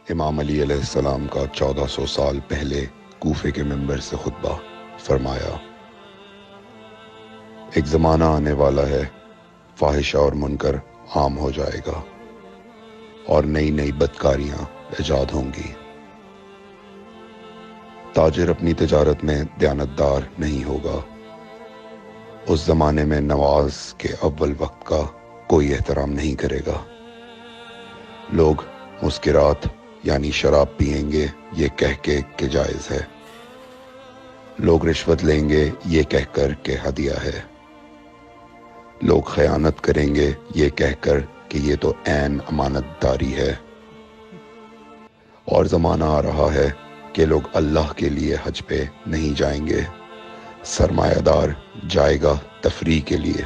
امام علی علیہ السلام کا 1400 سال پہلے کوفے کے منبر سے خطبہ فرمایا، ایک زمانہ آنے والا ہے، فاحشہ اور منکر عام ہو جائے گا اور نئی نئی بدکاریاں ایجاد ہوں گی۔ تاجر اپنی تجارت میں دیانتدار نہیں ہوگا۔ اس زمانے میں نماز کے اول وقت کا کوئی احترام نہیں کرے گا۔ لوگ مسکرات یعنی شراب پئیں گے یہ کہہ کے کہ جائز ہے۔ لوگ رشوت لیں گے یہ کہہ کر کہ ہدیہ ہے۔ لوگ خیانت کریں گے یہ کہہ کر کہ یہ تو عین امانت داری ہے۔ اور زمانہ آ رہا ہے کہ لوگ اللہ کے لیے حج پہ نہیں جائیں گے، سرمایہ دار جائے گا تفریح کے لیے،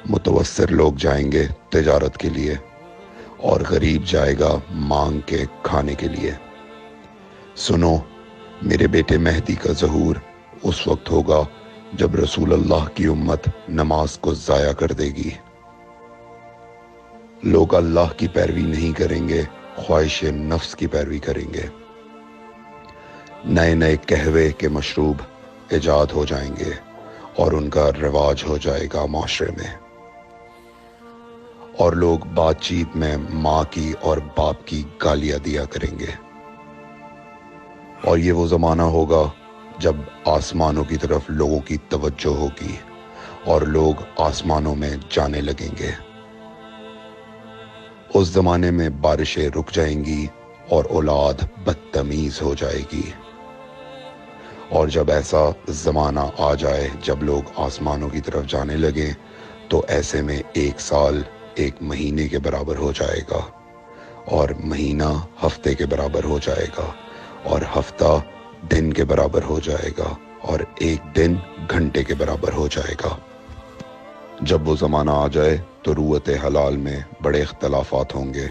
متوسر لوگ جائیں گے تجارت کے لیے، اور غریب جائے گا مانگ کے کھانے کے لیے۔ سنو، میرے بیٹے مہدی کا ظہور اس وقت ہوگا جب رسول اللہ کی امت نماز کو ضائع کر دے گی۔ لوگ اللہ کی پیروی نہیں کریں گے، خواہش نفس کی پیروی کریں گے۔ نئے نئے قہوے کے مشروب ایجاد ہو جائیں گے اور ان کا رواج ہو جائے گا معاشرے میں، اور لوگ بات چیت میں ماں کی اور باپ کی گالیاں دیا کریں گے۔ اور یہ وہ زمانہ ہوگا جب آسمانوں کی طرف لوگوں کی توجہ ہوگی اور لوگ آسمانوں میں جانے لگیں گے۔ اس زمانے میں بارشیں رک جائیں گی اور اولاد بدتمیز ہو جائے گی۔ اور جب ایسا زمانہ آ جائے جب لوگ آسمانوں کی طرف جانے لگیں تو ایسے میں ایک سال ایک مہینے کے برابر ہو جائے گا، اور مہینہ ہفتے کے برابر ہو جائے گا، اور ہفتہ دن کے برابر ہو جائے گا، اور ایک دن گھنٹے کے برابر ہو جائے گا۔ جب وہ زمانہ آ جائے تو روت حلال میں بڑے اختلافات ہوں گے۔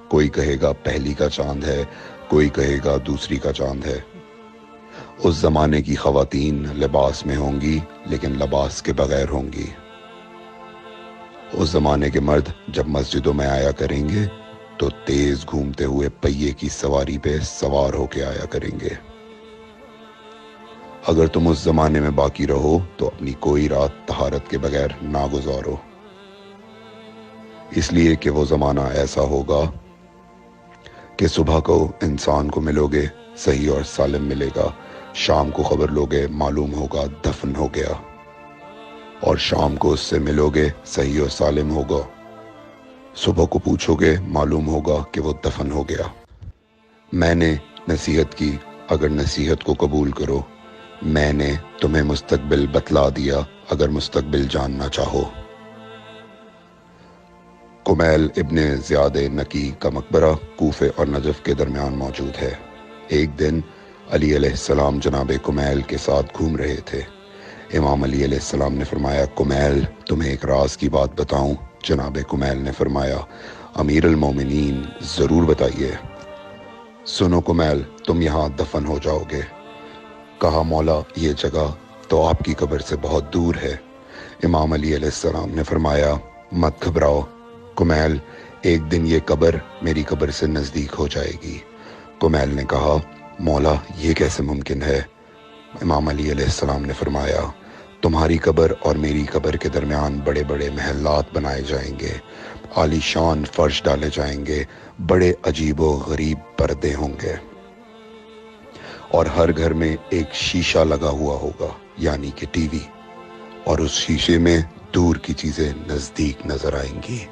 کوئی کہے گا پہلی کا چاند ہے، کوئی کہے گا دوسری کا چاند ہے۔ اس زمانے کی خواتین لباس میں ہوں گی لیکن لباس کے بغیر ہوں گی۔ اس زمانے کے مرد جب مسجدوں میں آیا کریں گے تو تیز گھومتے ہوئے پہیے کی سواری پہ سوار ہو کے آیا کریں گے۔ اگر تم اس زمانے میں باقی رہو تو اپنی کوئی رات طہارت کے بغیر نہ گزارو، اس لیے کہ وہ زمانہ ایسا ہوگا کہ صبح کو انسان کو ملو گے صحیح اور سالم ملے گا، شام کو خبر لوگے معلوم ہوگا دفن ہو گیا، اور شام کو اس سے ملو گے صحیح اور سالم ہوگا، صبح کو پوچھو گے معلوم ہوگا کہ وہ دفن ہو گیا۔ میں نے نصیحت کی، اگر نصیحت کو قبول کرو، میں نے تمہیں مستقبل بتلا دیا اگر مستقبل جاننا چاہو۔ کمیل ابن زیاد نکی کا مقبرہ کوفے اور نجف کے درمیان موجود ہے۔ ایک دن علی علیہ السلام جناب کمیل کے ساتھ گھوم رہے تھے۔ امام علی علیہ السلام نے فرمایا، کمیل تمہیں ایک راز کی بات بتاؤں؟ جناب کمیل نے فرمایا، امیر المومنین ضرور بتائیے۔ سنو کمیل، تم یہاں دفن ہو جاؤ گے۔ کہا، مولا یہ جگہ تو آپ کی قبر سے بہت دور ہے۔ امام علی علیہ السلام نے فرمایا، مت گھبراؤ کمیل، ایک دن یہ قبر میری قبر سے نزدیک ہو جائے گی۔ کمیل نے کہا، مولا یہ کیسے ممکن ہے؟ امام علی علیہ السلام نے فرمایا، تمہاری قبر اور میری قبر کے درمیان بڑے بڑے محلات بنائے جائیں گے، عالی شان فرش ڈالے جائیں گے، بڑے عجیب و غریب پردے ہوں گے، اور ہر گھر میں ایک شیشہ لگا ہوا ہوگا یعنی کہ ٹی وی، اور اس شیشے میں دور کی چیزیں نزدیک نظر آئیں گی۔